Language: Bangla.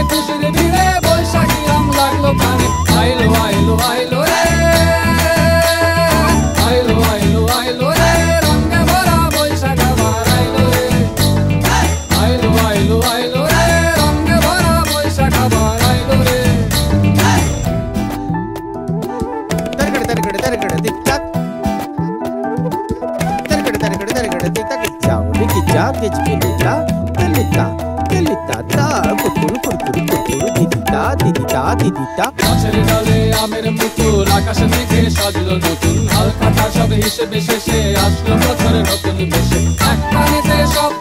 খুশির ভিড়ে বৈশাখী রং লাগলো প্রাণে। আইলো আইলো আইলো রে, আইলো আইলো আইলো রে, রঙে ভরা বৈশাখ আবার আইলো রে। আইলো আইলো আইলো রে, রঙে ভরা বৈশাখ আবার আইলো রে। Targada targada targada tik tak. Targada targada targada tik tak. Ciao, diki ciao, diki delita, delita, delita ta. Kurkuru kurkuru kurkuru didita didita didita. গাছের ডালে আমের মুকুল, আকাশে মেঘে সাজলো নতুন, হালখাতা সব হিসেবে শেষে আসলো বছরের নতুন বেশে। এক পানিতে সব